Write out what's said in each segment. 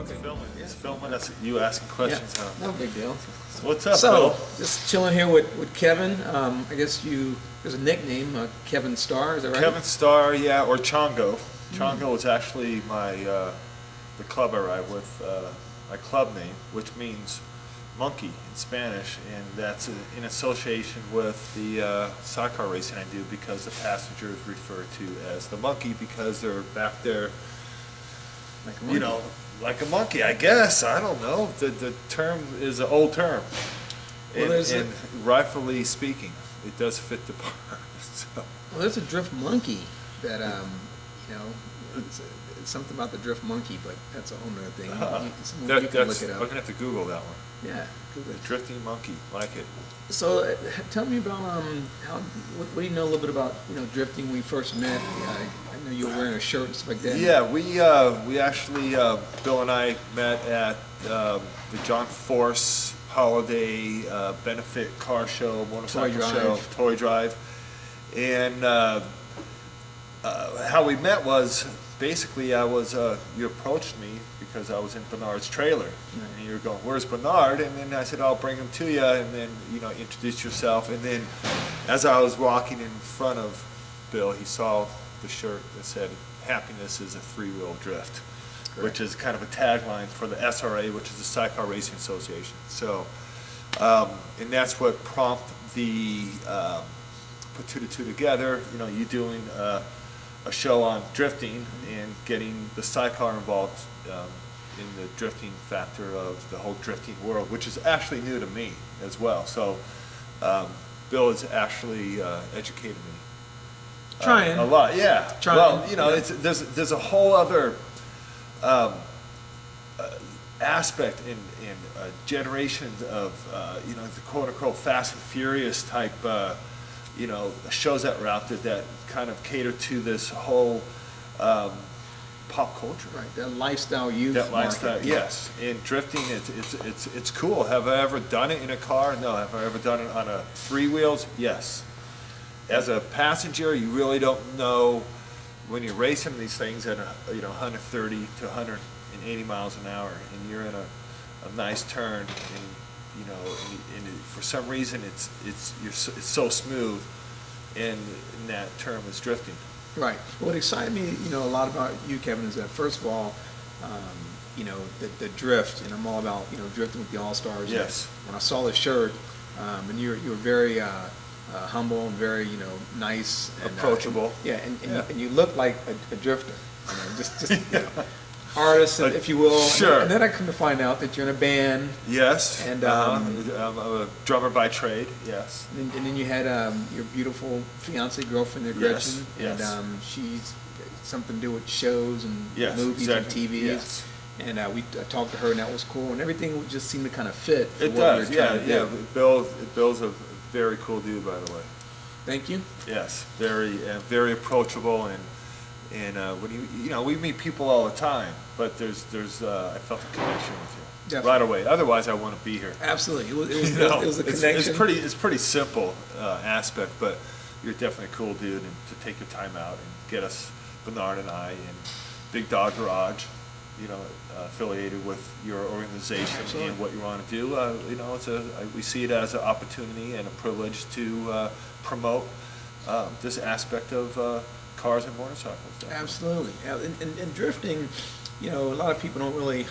Okay. Filming. Yeah. It's filming. That's you asking questions. Yeah, Huh? no big deal. So what's up, So, Bill? just chilling here with Kevin. I guess there's a nickname, Kevin Starr, is that right? Kevin Starr, yeah, or Chongo. Chongo is actually my the club I ride with. My club name, which means monkey in Spanish, and that's in association with the sidecar racing I do, because the passengers refer to as the monkey because they're back there, Like a monkey. you know, like a monkey. I guess, I don't know. The term is an old term, Well, and rightfully speaking, it does fit the part. So. Well, there's a drift monkey that, it's something about the drift monkey, but that's a whole nother thing. You can look it up. I'm gonna have to Google that one. Yeah, Google The it. drifting monkey, like it. So, tell me about what do you know a little bit about drifting when we first met? I know you were wearing a shirt and stuff like that. Yeah, we actually Bill and I met at the John Force Holiday benefit car show, motorcycle show, Toy Drive, and how we met was basically you approached me because I was in Bernard's trailer, and you were going, "Where's Bernard?" And then I said, "I'll bring him to you," and then introduce yourself. And then as I was walking in front of Bill, he saw the shirt that said, "Happiness is a three-wheel drift," which is kind of a tagline for the SRA, which is the Sidecar Racing Association. So, and that's what prompted the put two to two together. You doing a show on drifting and getting the sidecar involved in the drifting factor of the whole drifting world, which is actually new to me as well. So Bill has actually educated me Trying a lot. Yeah. Trying. Well, there's a whole other aspect in generations of the quote unquote Fast and Furious type shows that were out there that kind of cater to this whole pop culture. Right, that lifestyle youth. That lifestyle, market. yes. In drifting, it's cool. Have I ever done it in a car? No. Have I ever done it on a three wheels? Yes. As a passenger, you really don't know when you're racing these things at 130 to 180 miles an hour, and you're in a nice turn, and for some reason it's so smooth, and that term is drifting. Right. What excited me, a lot about you, Kevin, is that first of all, the drift, and I'm all about drifting with the Allstars. Yes. When I saw the shirt, and you were very humble and very nice, and, approachable. And you look like a drifter, just artist, if you will. Sure. And then I come to find out that you're in a band. Yes. And I'm a drummer by trade. Yes. And then you had your beautiful fiance girlfriend there, Gretchen. Yes. And she's something to do with shows and Yes, movies exactly. and TVs. Yes. And I talked to her, and that was cool. And everything just seemed to kind of fit. For It what does. we were trying to do. Bill's a very cool dude, by the way. Thank you. Yes. Very approachable, and when we meet people all the time, but there's I felt a connection with you. Definitely. Right away. Otherwise, I wouldn't be here. Absolutely. It was a connection. It's pretty simple aspect, but you're definitely a cool dude, and to take your time out and get us, Bernard and I, and Big Dog Garage, affiliated with your organization. Absolutely. And what you want to do. We see it as an opportunity and a privilege to promote this aspect of cars and motorcycles. Definitely. Absolutely. And drifting, a lot of people don't really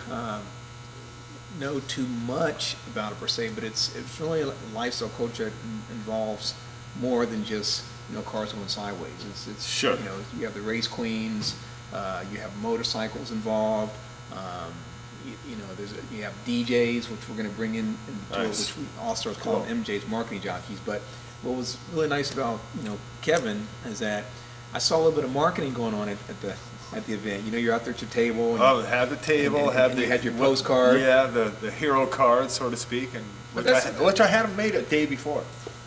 know too much about it per se, but it's really a lifestyle culture that involves more than just cars going sideways. It's Sure. You have the race queens, you have motorcycles involved. You have DJs, which we're going to bring in, Nice. which we Allstars call them MJs, marketing jockeys. But what was really nice about Kevin is that I saw a little bit of marketing going on at the event. You're out there at your table. And have the table, and you had your postcard. Yeah, the hero card, so to speak, and which I had them made a day before.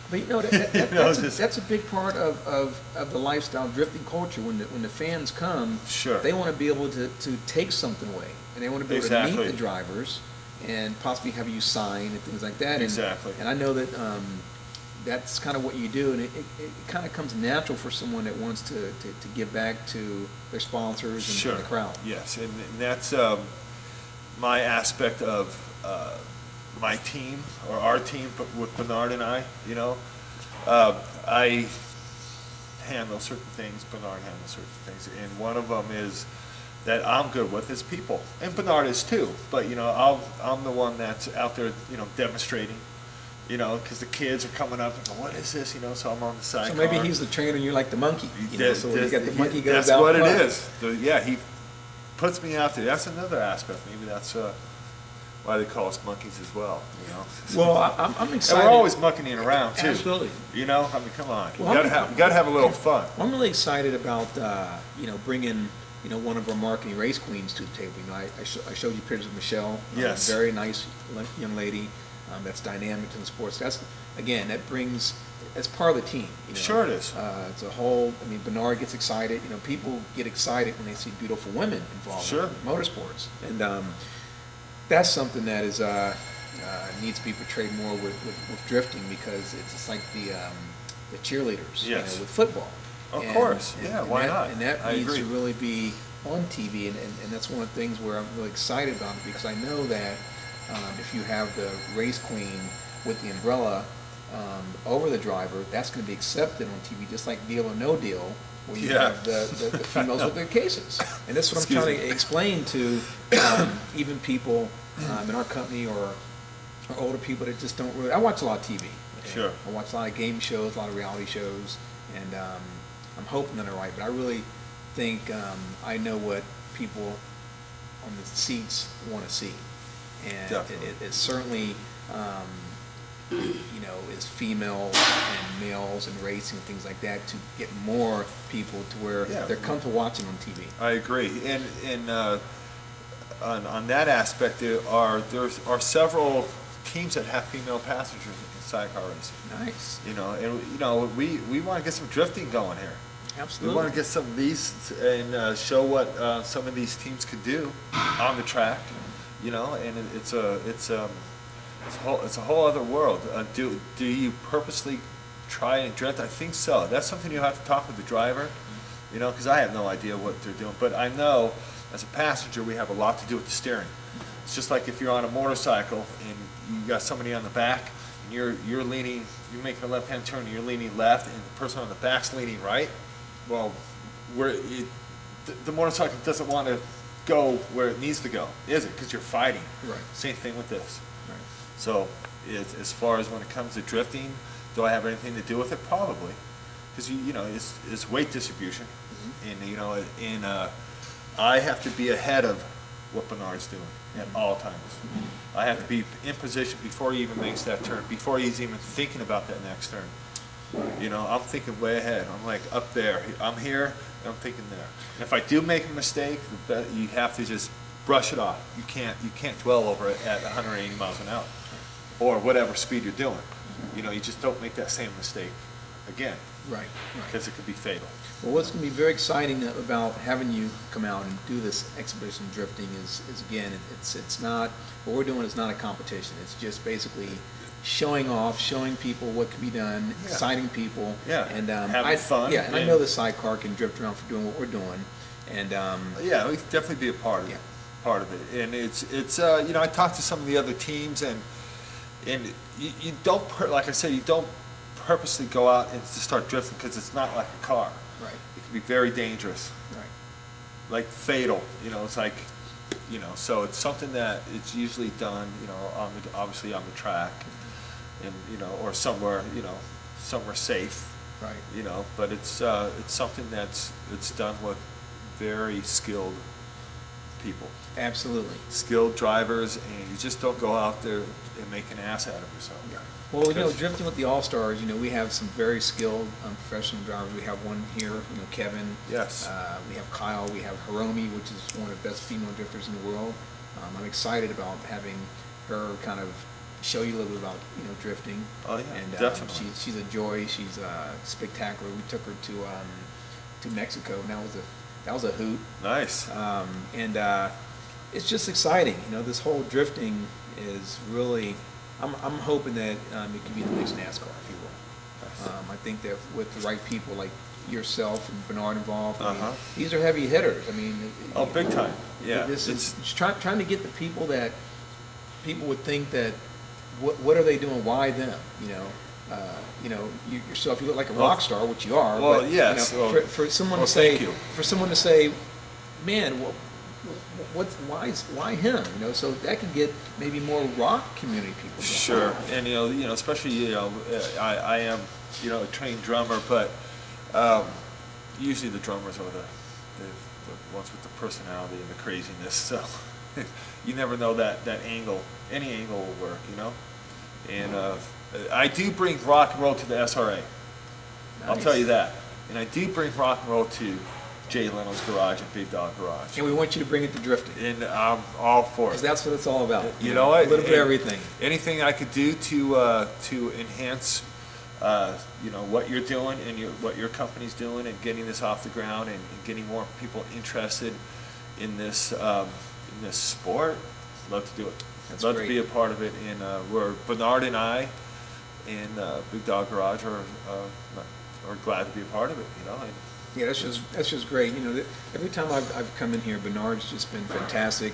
But that's a big part of the lifestyle drifting culture. When the fans come, Sure. they want to be able to take something away, and they want to be able to Exactly. meet the drivers and possibly have you sign and things like that. Exactly. And I know that that's kind of what you do, and it kind of comes natural for someone that wants to give back to their sponsors and, Sure. and the crowd. Yes, and that's my aspect of my team, or our team, but with Bernard and I, you know, I handle certain things, Bernard handles certain things, and one of them is that I'm good with is people, and Bernard is too. But you know, I'm the one that's out there, you know, demonstrating. You know, because the kids are coming up and go, "What is this?" You know, so I'm on the sidecar. So maybe he's the trainer and you're like the monkey. You know, so when you got the monkey goes that's out what it front. is. Yeah, he puts me out there. That's another aspect. Maybe that's why they call us monkeys as well. You know. Well, I'm excited. And we're always monkeying around too. Absolutely. You know, I mean, come on. Well, you gotta have a little fun. I'm really excited about you know, bringing, you know, one of our marketing race queens to the table. You know, I showed you pictures of Michelle. Yes. Very nice young lady. That's dynamic in the sports. That's, again, that brings, that's part of the team. You know? Sure it is. It's a whole, I mean, Bernard gets excited. You know, people get excited when they see beautiful women involved Sure. in motorsports. And that's something that is needs to be portrayed more with drifting, because it's just like the cheerleaders, Yes. you know, with football. Of course. Yeah, why not? And that I needs agree. to really be on TV, and that's one of the things where I'm really excited about it, because I know that if you have the race queen with the umbrella over the driver, that's going to be accepted on TV, just like Deal or No Deal, where you Yeah. have the females with their cases. And that's what I'm Excuse trying me. to explain to even people in our company, or older people that just don't really. I watch a lot of TV. Okay? Sure. I watch a lot of game shows, a lot of reality shows, and I'm hoping that they're right. But I really think I know what people on the seats want to see, and Definitely. it certainly, you know, is females and males and racing and things like that, to get more people to where Yeah. they're comfortable watching on TV. I agree, and on that aspect, there are several teams that have female passengers in sidecar racing. Nice. You know, and you know, we want to get some drifting going here. We Absolutely. want to get some of these and show what some of these teams could do on the track. You know, and it's a whole other world. Do you purposely try and drift? I think so. That's something you have to talk with the driver. You know, because I have no idea what they're doing, but I know as a passenger we have a lot to do with the steering. It's just like if you're on a motorcycle and you got somebody on the back and you're leaning, you're making a left-hand turn and you're leaning left, and the person on the back's leaning right. Well, the motorcycle doesn't want to go where it needs to go, is it? Because you're fighting. Right. Same thing with this. Right. So, as far as when it comes to drifting, do I have anything to do with it? Probably, because you know it's weight distribution, and you know, and I have to be ahead of what Bernard's doing at all times. I have to be in position before he even makes that turn, before he's even thinking about that next turn. You know, I'm thinking way ahead. I'm like up there. I'm here, and I'm thinking there. And if I do make a mistake, you have to just brush it off. You can't dwell over it at 180 miles an hour, or whatever speed you're doing. You know, you just don't make that same mistake again, Right. Right. because it could be fatal. Well, what's going to be very exciting about having you come out and do this exhibition drifting is again, it's not, what we're doing is not a competition. It's just basically showing off, showing people what can be done, Yeah. exciting people. Yeah, And having fun. Yeah, and I know the sidecar can drift around for doing what we're doing. And Yeah, we could definitely be a part of it. Yeah. Part of it, and it's you know, I talked to some of the other teams, and you don't like I said, you don't purposely go out and just start drifting, because it's not like a car. right, It can be very dangerous, right. like fatal. You know, it's like, you know, so it's something that it's usually done, you know, obviously on the track, and you know, or somewhere, you know, somewhere safe. Right. You know, but it's something it's done with very skilled people, Absolutely. skilled drivers, and you just don't go out there and make an ass out of yourself. Well, you know, Because- drifting with the All-Stars, you know, we have some very skilled professional drivers. We have one here, you know, Kevin. Yes. We have Kyle. We have Hiromi, which is one of the best female drifters in the world. I'm excited about having her kind of show you a little bit about, you know, drifting. Oh, yeah, And definitely. she's a joy. She's spectacular. We took her to Mexico, and that was a hoot. Nice. And it's just exciting. You know, this whole drifting is really. I'm hoping that it can be the next NASCAR, if you will. I think that with the right people, like yourself and Bernard involved. I mean, Uh-huh. these are heavy hitters. I mean, Oh, big time. Yeah. This is trying to get the people that people would think that what are they doing? Why them? Yourself, you look like a rock star, which you are. Well, but, yes. For someone well, to say, thank you. for someone to say, man, why him? So that could get maybe more rock community people. Sure, and especially I am a trained drummer, but usually the drummers are the ones with the personality and the craziness. So you never know that angle. Any angle will work, And I do bring rock and roll to the SRA. Nice. I'll tell you that. And I do bring rock and roll to Jay Leno's Garage and Big Dog Garage. And we want you to bring it to drifting. And I'm all for it. Because that's what it's all about. You know what? A little bit of everything. Anything I could do to enhance, what you're doing and what your company's doing, and getting this off the ground, and getting more people interested in this sport. Love to do it. That's Love great. to be a part of it. And where Bernard and I and Big Dog Garage are glad to be a part of it. And, yeah, that's just great. Every time I've come in here, Bernard's just been fantastic.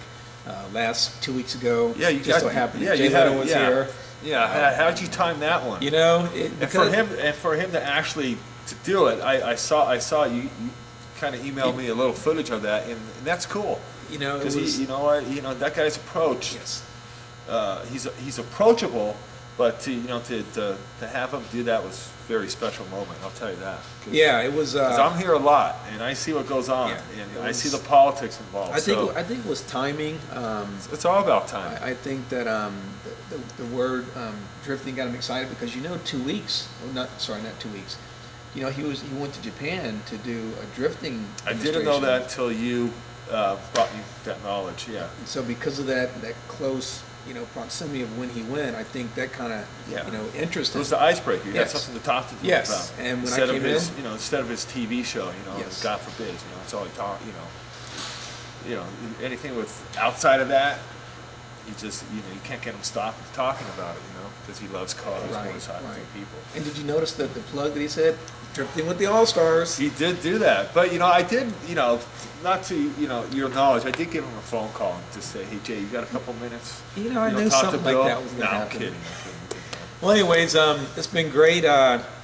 Last 2 weeks ago, yeah, so happened. Yeah, Jay Leno was yeah, here. Yeah, how'd you time that one? And for him to actually to do it, I saw you kind of emailed me a little footage of that, and that's cool. Because that guy's approach. Yes. He's approachable, but to have him do that was a very special moment. I'll tell you that. Yeah, it was. Because I'm here a lot, and I see what goes on, and I see the politics involved. I think it was timing. It's all about timing. I think that the word drifting got him excited because 2 weeks. Not 2 weeks. He went to Japan to do a drifting. I didn't know that until you brought me that knowledge. Yeah. And so because of that close proximity of when he went, I think that kind of interested. It was the icebreaker. You Yes. had something to talk to them Yes. about. And when instead I came in, instead of his TV show, Yes. God forbid, that's all he talked. Anything with outside of that, you just you can't get him stopped talking about it, because he loves cars, motorcycles, and people. And did you notice that the plug that he said, drifting with the Allstars? He did do that, but I did, not to your knowledge, I did give him a phone call and just say, hey Jay, you got a couple minutes? I knew talk something to like Bill? that was going to happen. I'm kidding. Well, anyways, it's been great,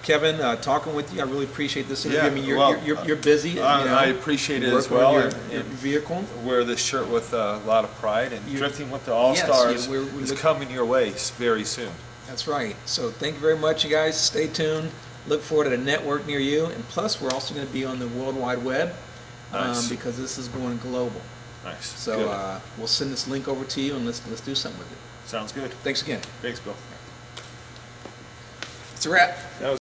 Kevin, talking with you. I really appreciate this interview. Yeah, I mean, well, you're busy. I appreciate it as working well. on your and vehicle. wear this shirt with a lot of pride. And drifting with the Yes, Allstars we're is coming your way very soon. That's right. So thank you very much, you guys. Stay tuned. Look forward to a network near you. And plus, we're also going to be on the World Wide Web Nice. because this is going global. Nice. So Good. we'll send this link over to you, and let's do something with it. Sounds good. Thanks again. Thanks, Bill. It's a wrap. That was